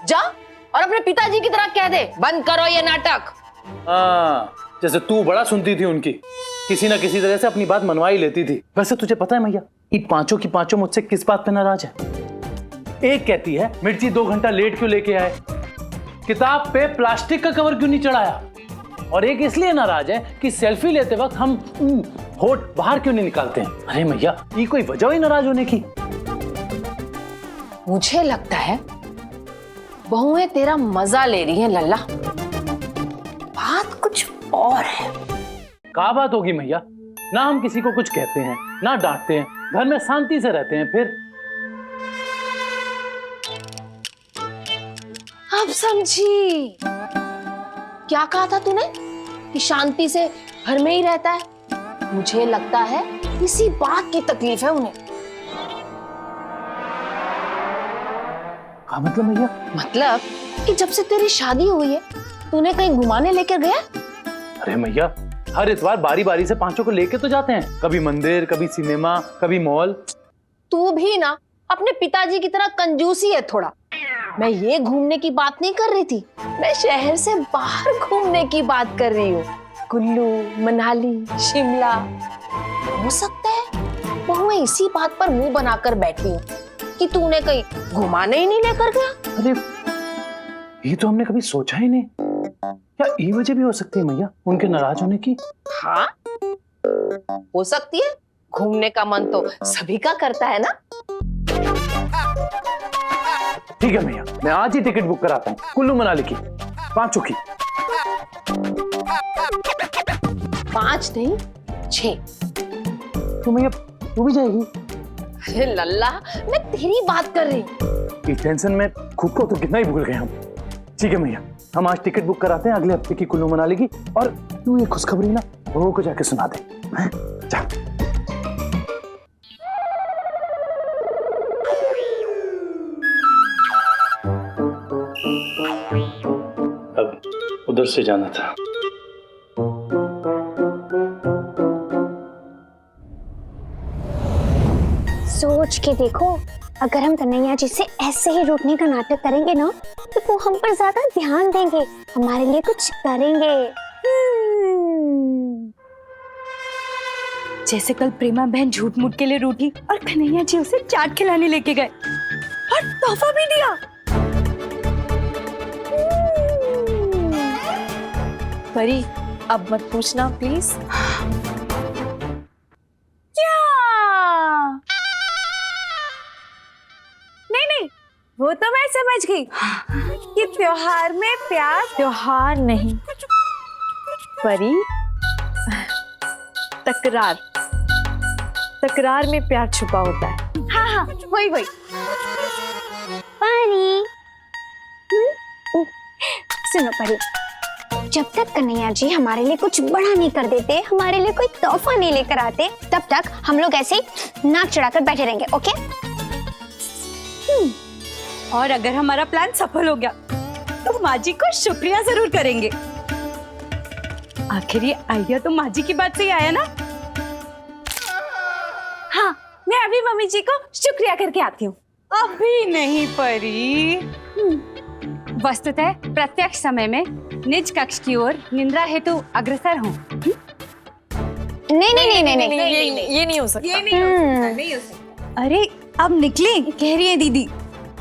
जा और अपने पिताजी की तरह कह दे, बंद करो ये नाटक। हाँ, जैसे तू बड़ा सुनती थी उनकी, किसी ना किसी तरह से अपनी बात मनवा ही लेती थी। वैसे तुझे पता है मैया, ये पांचों की पांचों मुझसे किस बात पे नाराज है? एक कहती है मिर्ची 2 घंटा लेट क्यों लेके आए, किताब पे प्लास्टिक का कवर क्यों नहीं चढ़ाया, और एक इसलिए नाराज है कि सेल्फी लेते वक्त हम होठ बाहर क्यों नहीं निकालते हैं। अरे मैया, ये कोई वजह ही नाराज होने की? मुझे लगता है बहुएं तेरा मजा ले रही हैं लल्ला, बात कुछ और है। क्या बात होगी मैया? ना हम किसी को कुछ कहते हैं, ना डांटते हैं, घर में शांति से रहते हैं। फिर अब समझी, क्या कहा था तूने कि शांति से घर में ही रहता है? मुझे लगता है इसी बात की तकलीफ है उन्हें। क्या मतलब मैया? मतलब कि जब से तेरी शादी हुई है तूने कहीं घुमाने लेकर गया? अरे मैया, हर इतवार बारी बारी से पांचों को लेके तो जाते हैं, कभी मंदिर, कभी सिनेमा, कभी मॉल। तू भी ना अपने पिताजी की तरह कंजूसी है थोड़ा। मैं ये घूमने की बात नहीं कर रही थी, मैं शहर से बाहर घूमने की बात कर रही हूँ। कुल्लू, मनाली, शिमला। हो सकता है बहुएं इसी बात पर मुंह बनाकर बैठी हूँ कि तूने कहीं घुमाने ही नहीं लेकर गया। अरे ये तो हमने कभी सोचा ही नहीं। क्या ये वजह भी हो सकती है मैया उनके नाराज होने की? हाँ, हो सकती है। घूमने का मन तो सभी का करता है ना। ठीक है भैया, मैं आज ही टिकट बुक कराता हूँ कुल्लू मनाली की, 5 की। 5 नहीं 6। तो भैया तू भी जाएगी? अरे लल्ला, मैं तेरी बात कर रही हूँ। इस टेंशन में खुद को तो कितना ही भूल गए हम। ठीक है भैया, हम आज टिकट बुक कराते हैं अगले हफ्ते की कुल्लू मनाली की, और तू ये खुशखबरी ना बहू को जाके सुना दे। हैं? जा। अब उधर से जाना था। सोच के देखो, अगर हम कन्हैया जी से ऐसे ही रूठने का नाटक करेंगे ना, तो वो हम पर ज्यादा ध्यान देंगे, हमारे लिए कुछ करेंगे। जैसे कल प्रेमा बहन झूठ मूठ के लिए रूठी और कन्हैया जी उसे चाट खिलाने लेके गए और तोहफा भी दिया। परी, अब मत पूछना प्लीज। क्या? नहीं, वो तो मैं समझ गई कि त्योहार में प्यार। त्योहार नहीं परी, तकरार में प्यार छुपा होता है। हाँ, वही। परी, सुनो परी, जब तक कन्हैया जी हमारे लिए कुछ बड़ा नहीं कर देते, हमारे लिए कोई तोहफा नहीं लेकर आते, तब तक हम लोग ऐसे ही नाक चढ़ाकर बैठे रहेंगे, ओके? और अगर हमारा प्लान सफल हो गया तो माँ जी को शुक्रिया जरूर करेंगे। आखिर ये आइडिया तो माँ जी की बात से ही आया ना। हाँ, मैं अभी मम्मी जी को शुक्रिया करके आती हूँ। अभी नहीं परी। वस्तुतः प्रत्यक्ष समय में निज कक्ष की ओर निंद्रा हेतु अग्रसर हूँ। नहीं, ये नहीं हो सकता। नहीं हो सकता। अरे अब निकले कह रही है दीदी।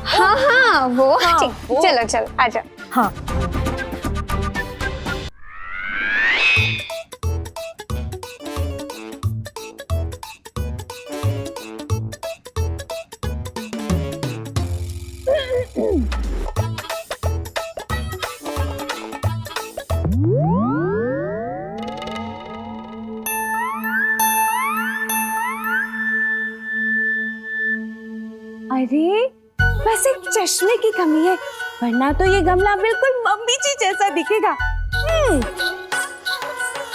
हाँ, वो चलो आजा। हाँ, अरे बस एक चश्मे की कमी है, वरना तो ये गमला बिल्कुल मम्मी जी जैसा दिखेगा।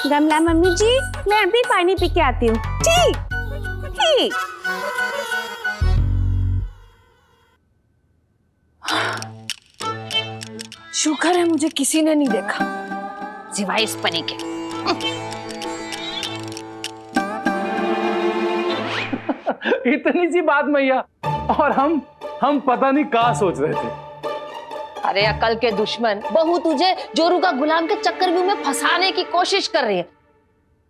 गमला मम्मी जी, मैं अभी पानी पी के आती हूँ। ठीक। शुक्र है मुझे किसी ने नहीं देखा, सिवाय इस परी के। इतनी सी बात मैया, और हम पता नहीं क्या सोच रहे थे। अरे अकल के दुश्मन, बहू तुझे जोरू का गुलाम के चक्कर में फंसाने की कोशिश कर रही है,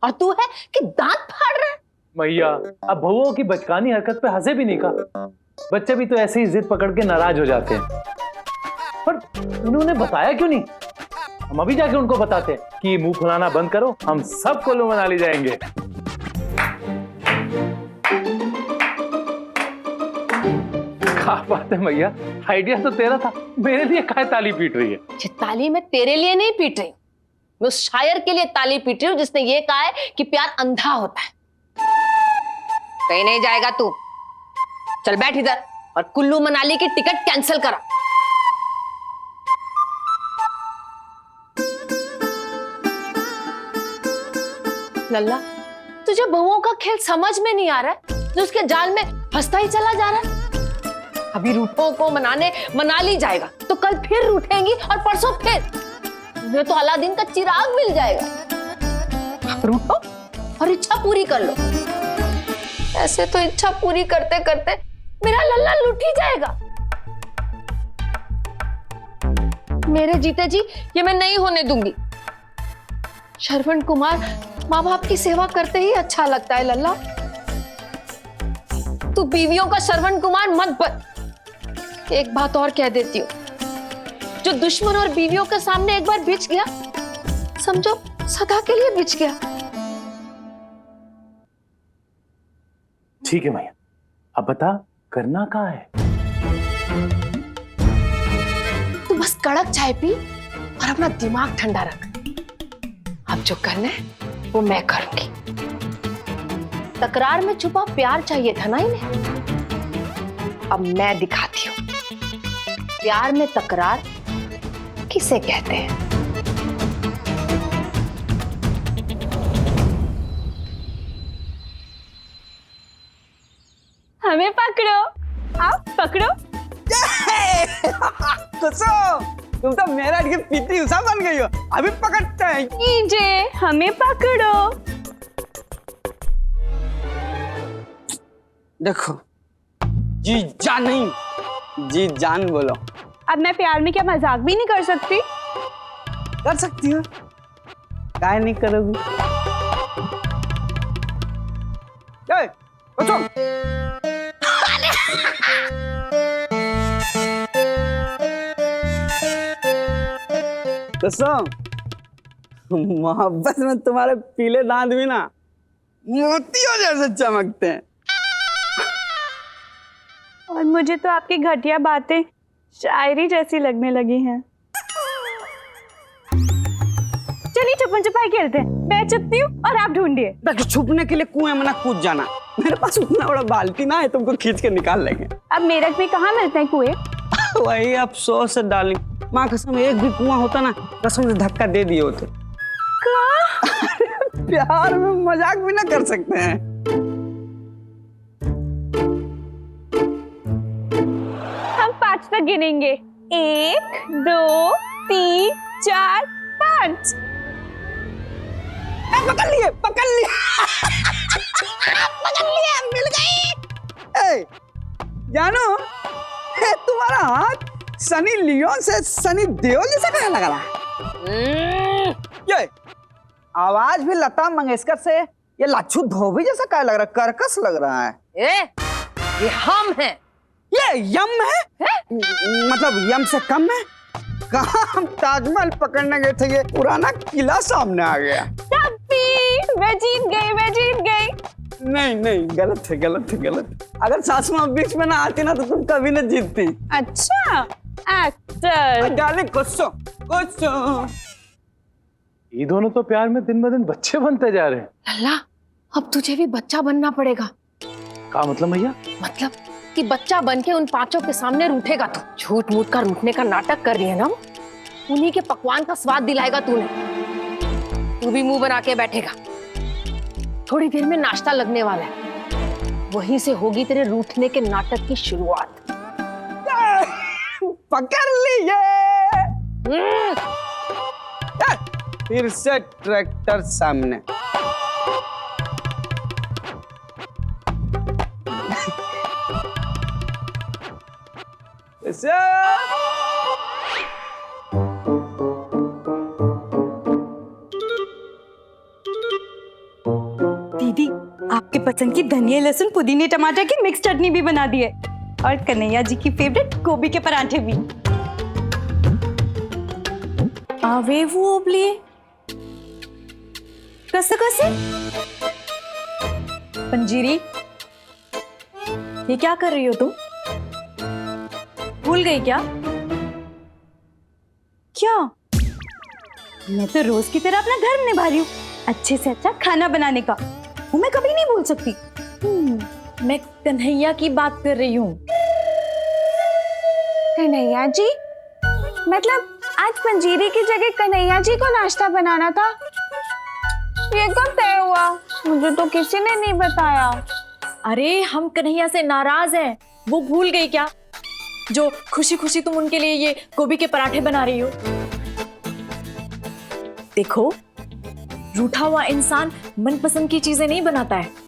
और तू है कि दांत फाड़ रहा है। मैया, अब बहुओं की बचकानी हरकत पे हंसे भी नहीं का। बच्चे भी तो ऐसे ही जिद पकड़ के नाराज हो जाते हैं। पर उन्होंने बताया क्यों नहीं? हम अभी जाके उनको बताते हैं कि मुंह फुलाना बंद करो, हम सब कुल्लू मनाली जाएंगे। क्या बात है मैया, आइडिया तो तेरा था, मेरे लिए काहे ताली पीट रही है? ये ताली मैं तेरे लिए नहीं पीट रही, मैं उस शायर के लिए ताली पीट रही हूँ जिसने ये कहा है कि प्यार अंधा होता है। कहीं नहीं जाएगा तू, चल बैठ इधर और कुल्लू मनाली की टिकट कैंसिल करा। लल्ला, तुझे बहुओं का खेल समझ में नहीं आ रहा है, जो उसके जाल में फंसता ही चला जा रहा है। अभी रूठों को मनाने मनाली जाएगा, तो कल फिर रूठेंगी और परसों फिर। तुम्हें तो अलादीन का चिराग मिल जाएगा। रूठो और इच्छा पूरी कर लो। ऐसे तो इच्छा पूरी करते करते मेरा लल्ला लूट ही जाएगा। मेरे जीते जी ये मैं नहीं होने दूंगी। श्रवण कुमार माँ बाप की सेवा करते ही अच्छा लगता है लल्ला। तू बीवियों का श्रवण कुमार मत बन। एक बात और कह देती हूँ, जो दुश्मन और बीवियों के सामने एक बार बिछ गया, समझो सदा के लिए बिछ गया। ठीक है भैया, अब बता करना क्या है? बस कड़क चाय पी और अपना दिमाग ठंडा रख। अब जो करना है वो मैं करूंगी। तकरार में छुपा प्यार चाहिए था ना इन्हें, अब मैं दिखाती हूँ प्यार में तकरार किसे कहते हैं। हमें पकड़ो, आप पकड़ो। तुम तो मेरा की पीटी उषा बन गई हो। अभी पकड़ते हैं। कीजिए, हमें पकड़ो। देखो, जी जान नहीं, जी जान बोलो। अब मैं प्यार में क्या मजाक भी नहीं कर सकती? कर सकती हो, काहे नहीं करोगी? बचो। कसम, मोहब्बत में तुम्हारे पीले दांत भी ना मोतियों जैसे चमकते हैं। और मुझे तो आपकी घटिया बातें शायरी जैसी लगने लगी हैं। चलिए छुपन छुपाई खेलते हैं। मैं छुपती हूँ और आप ढूंढिए। देखो, छुपने के लिए कुएं में ना कूद जाना। मेरे पास उतना बड़ा बाल्टी ना है, तुमको खींच के निकाल लेंगे। अब मेरठ में कहाँ मिलते हैं कुएं? वही अफसोस है डार्लिंग, माँ कसम एक भी कुआं होता ना कसम से धक्का दे दिए होते। प्यार में मजाक भी ना कर सकते हैं। हम 5 तक गिनेंगे। 1 2 3 4 5। पकड़ लिए, पकड़ लिए। पकड़ लिए, मिल गई। जानो, तुम्हारा हाथ सनी लियोन से सनी देओल जैसा कहने लगा रहा। ये आवाज भी लता मंगेशकर से ये लच्छू धोबी जैसा क्या लग रहा है, कर्कश लग रहा है। ये हम हैं। ये यम है? मतलब यम से कम है? कहाँ हम ताजमहल पकड़ने गए थे, ये पुराना किला सामने आ गया। मैं जीत गई, मैं जीत गई। नहीं नहीं, गलत है, गलत है, गलत है। अगर सासू माँ बीच में ना आती ना तो तुम कभी न जीतती। अच्छा एक्टर। डाले गुस्सो गुस्सो। ये दोनों तो प्यार में दिन ब दिन बच्चे बनते जा रहे हैं। लल्ला, अब तुझे भी बच्चा बनना पड़ेगा। क्या मतलब भैया? मतलब कि बच्चा बन के उन 5 के सामने रूठेगा तू। झूठ मूठ का रूठने का नाटक कर रही है ना, उन्हीं के पकवान का स्वाद दिलाएगा तूने। तू भी मुंह बना के बैठेगा। थोड़ी देर में नाश्ता लगने वाला है, वहीं से होगी तेरे रूठने के नाटक की शुरुआत। पकड़ लिए। फिर से ट्रैक्टर सामने। दीदी, आपके पसंद की धनिया लहसुन पुदीने टमाटर की मिक्स चटनी भी बना दी है, और कन्हैया जी की फेवरेट गोभी के पराठे भी। आवे वो ओबली कसे कसे। पंजीरी, ये क्या कर रही हो तुम? भूल गई क्या? क्या? मैं तो रोज की तरह अपना धर्म निभा रही हूँ, अच्छे से अच्छा खाना बनाने का। वो मैं कभी नहीं भूल सकती। मैं कन्हैया की बात कर रही हूँ। कन्हैया जी? मतलब आज पंजीरी की जगह कन्हैया जी को नाश्ता बनाना था? ये कब तय हुआ? मुझे तो किसी ने नहीं बताया। अरे हम कन्हैया से नाराज हैं, वो भूल गई क्या? जो खुशी खुशी तुम उनके लिए ये गोभी के पराठे बना रही हो। देखो, रूठा हुआ इंसान मनपसंद की चीजें नहीं बनाता है।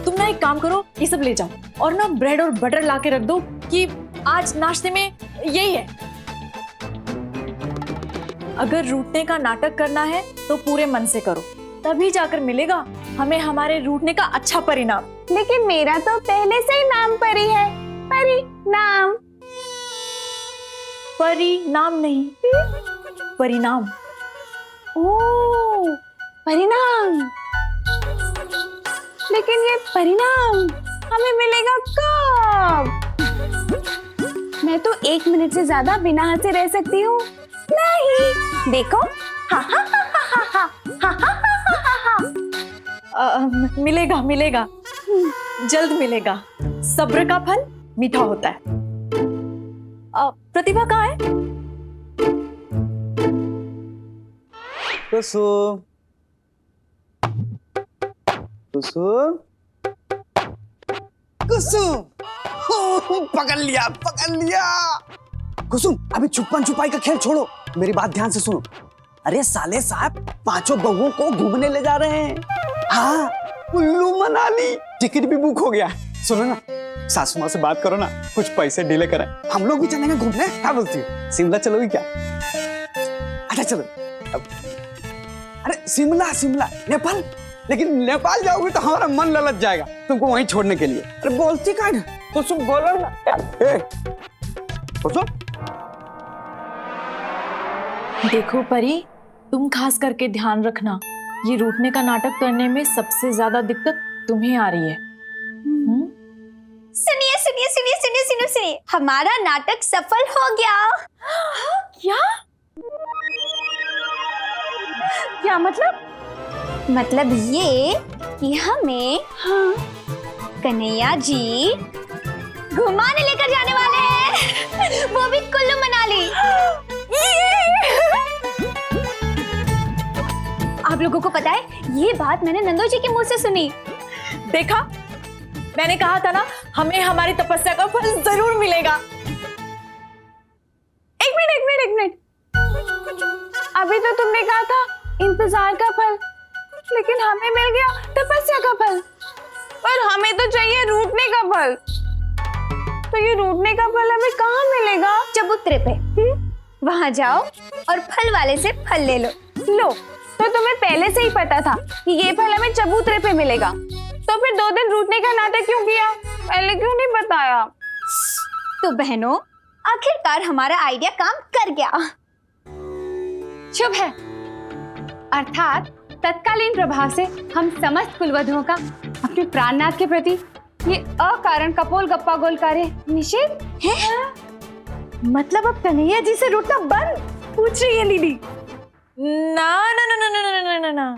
तुम ना एक काम करो, ये सब ले जाओ और ना ब्रेड और बटर ला के रख दो कि आज नाश्ते में यही है। अगर रूठने का नाटक करना है तो पूरे मन से करो, तभी जाकर मिलेगा हमें हमारे रूठने का अच्छा परिणाम। लेकिन मेरा तो पहले से ही नाम परी है। परी नाम। परिणाम नहीं, परिणाम। ओह, परिणाम। लेकिन ये परिणाम हमें मिलेगा कब? मैं तो 1 मिनट से ज्यादा बिना हंसे रह सकती हूँ नहीं। देखो हा हा हा हा हा हा हा हा हा हा। मिलेगा मिलेगा, जल्द मिलेगा। सब्र का फल मीठा होता है। प्रतिभा कहाँ है? कुसुम, कुसुम, कुसुम, पकड़ लिया, पकड़ लिया। कुसुम, अभी छुपन छुपाई का खेल छोड़ो, मेरी बात ध्यान से सुनो। अरे साले साहब 5 बहुओं को घूमने ले जा रहे हैं। हाँ, कुल्लू मनाली टिकट भी बुक हो गया। सुनो ना, सासू माँ से बात करो ना, कुछ पैसे डीले करें, हम लोग भी चलेंगे घूमने। क्या बोलती हो, शिमला चलोगी क्या? अच्छा चलो। अरे शिमला शिमला नेपाल, लेकिन नेपाल जाओगे तो हमारा मन ललच जाएगा तुमको वहीं छोड़ने के लिए। अरे बोलती का तो तुम बोलो ना। देखो परी, तुम खास करके ध्यान रखना, ये रूठने का नाटक करने में सबसे ज्यादा दिक्कत तुम्हें आ रही है। सुनिए सुनिए सुनिए सुनिए सुनिए सुनिए, हमारा नाटक सफल हो गया। क्या? क्या मतलब? मतलब ये कि हमें कन्हैया जी घुमाने लेकर जाने वाले हैं, वो भी कुल्लू मनाली। आप लोगों को पता है, ये बात मैंने नंदू जी के मुंह से सुनी। देखा, मैंने कहा था ना, हमें हमारी तपस्या का फल जरूर मिलेगा। एक मिनट। अभी तो तुमने कहा था इंतजार का फल, लेकिन हमें मिल गया तपस्या का फल, पर हमें तो चाहिए रूठने का फल। तो ये रूठने का फल हमें कहाँ मिलेगा? चबूतरे पे। वहां जाओ और फल वाले से फल ले लो। तो तुम्हें पहले से ही पता था कि ये फल हमें चबूतरे पे मिलेगा, तो फिर 2 दिन रूठने का नाटक क्यों किया? पहले क्यों नहीं बताया? तो बहनों, आखिरकार हमारा आइडिया काम कर गया। शुभ है, अर्थात तत्कालीन प्रभाव से हम समस्त कुलवधुओं का अपने प्राणनाथ के प्रति ये अकारण कपोल गप्पा गोल कार्य निषेध है। मतलब अब कन्हैया जी से रूठना बंद? पूछ रही है दीदी। ना ना ना ना ना ना ना ना ना,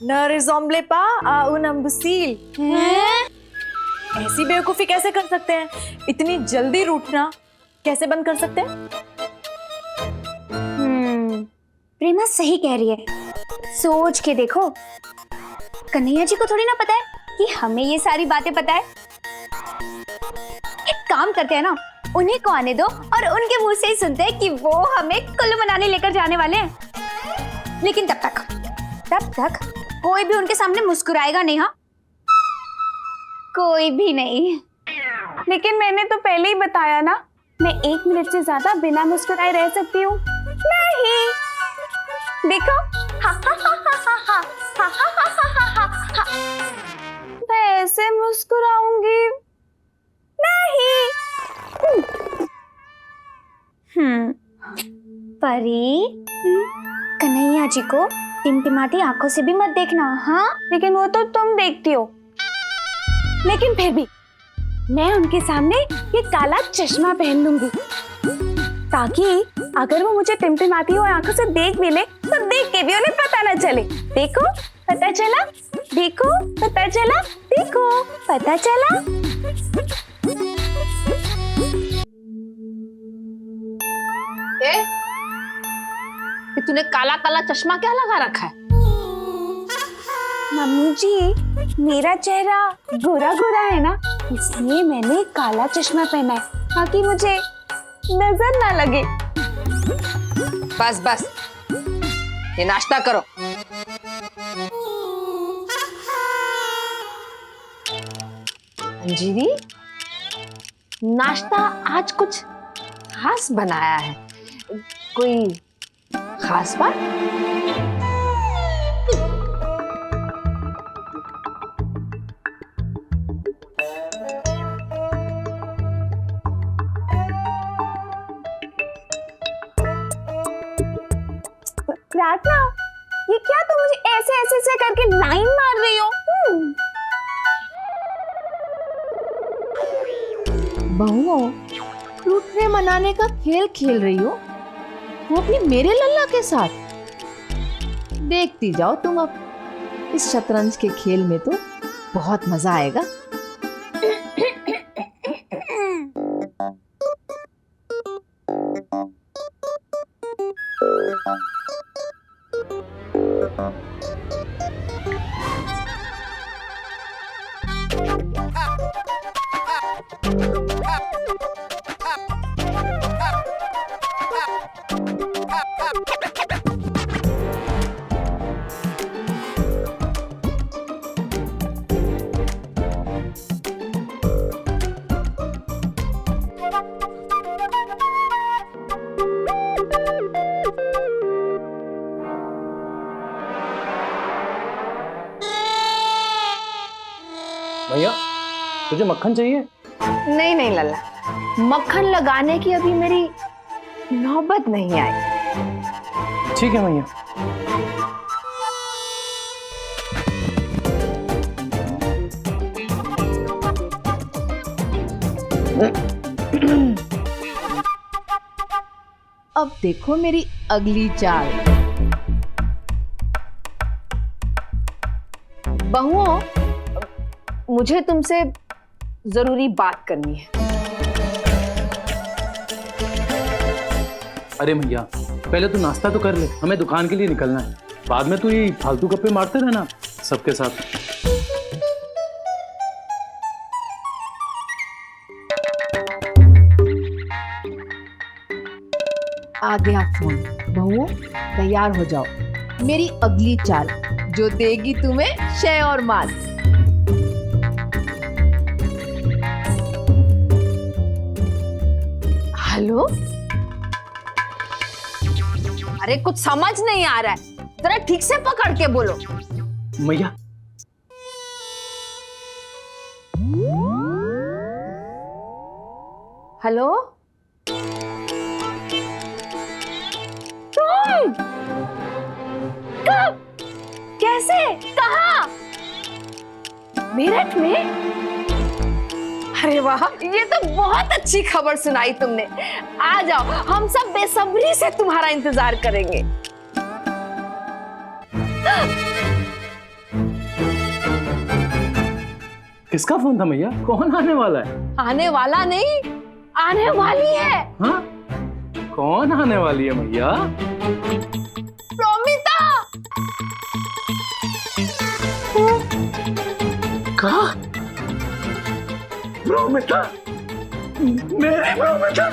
न रिज़ोम्ब्ले पा आ उन अम्बुसील। ऐसी बेवकूफी कैसे कर सकते हैं? इतनी जल्दी रूठना कैसे बंद कर सकते हैं? प्रेमा सही कह रही है, सोच के देखो। कन्हैया जी को थोड़ी ना पता है कि हमें ये सारी बातें पता है। एक काम करते हैं ना, उन्हीं को आने दो और उनके मुंह से ही सुनते हैं कि वो हमें कुल्लू मनाली लेकर जाने वाले हैं। लेकिन तब तक कोई भी उनके सामने मुस्कुराएगा नहीं। हाँ, कोई भी नहीं। लेकिन मैंने तो पहले ही बताया ना, मैं 1 मिनट से ज्यादा बिना मुस्कुराए रह सकती हूँ नहीं। देखो, हा हा हा हा हा हा हा हा हा हा हा। मैं ऐसे मुस्कुराऊंगी नहीं। परी, कन्हैया जी को टिमटिमाती आंखों से भी मत देखना। हाँ, लेकिन वो तो तुम देखती हो। लेकिन फिर भी मैं उनके सामने ये काला चश्मा पहन लूंगी, ताकि अगर वो मुझे टिमटिमाती हुई आंखों से देख भी ले तो देख के भी उन्हें पता न चले। देखो पता चला, देखो पता चला, देखो पता चला। ये तूने काला काला चश्मा क्या लगा रखा है? मम्मी जी, मेरा चेहरा गोरा गोरा है ना, इसलिए मैंने काला चश्मा पहना है, ताकि मुझे नजर ना लगे। बस ये नाश्ता करो। अंजीरी, नाश्ता आज कुछ खास बनाया है, कोई खास बात? प्रार्थना, ये क्या तुम मुझे ऐसे ऐसे से करके लाइन मार रही हो? बहुओं, रूठने मनाने का खेल खेल रही हो, वो अपनी मेरे लल्ला के साथ। देखती जाओ तुम अब, इस शतरंज के खेल में तो बहुत मजा आएगा। भैया तुझे मक्खन चाहिए? नहीं नहीं लल्ला, मक्खन लगाने की अभी मेरी नौबत नहीं आई। ठीक है भैया। अब देखो मेरी अगली चाल। बहुओं, मुझे तुमसे जरूरी बात करनी है। अरे भैया पहले तू नाश्ता तो कर ले, हमें दुकान के लिए निकलना है। बाद में तू ये फालतू गप्पे मारते रहना सबके साथ। आ गया फोन। बहुओं तैयार हो जाओ, मेरी अगली चाल जो देगी तुम्हें शय और मात। हेलो, अरे कुछ समझ नहीं आ रहा है, जरा ठीक से पकड़ के बोलो। मैया हेलो, तुम कब, कैसे, कहाँ? मेरठ में? अरे वाह, ये तो बहुत अच्छी खबर सुनाई तुमने। आ जाओ, हम सब बेसब्री से तुम्हारा इंतजार करेंगे। किसका फोन था मैया? कौन आने वाला है? आने वाला नहीं, आने वाली है। हाँ? कौन आने वाली है मैया? प्रोमिता। कहा? प्रोमिता? मेरी प्रोमिता?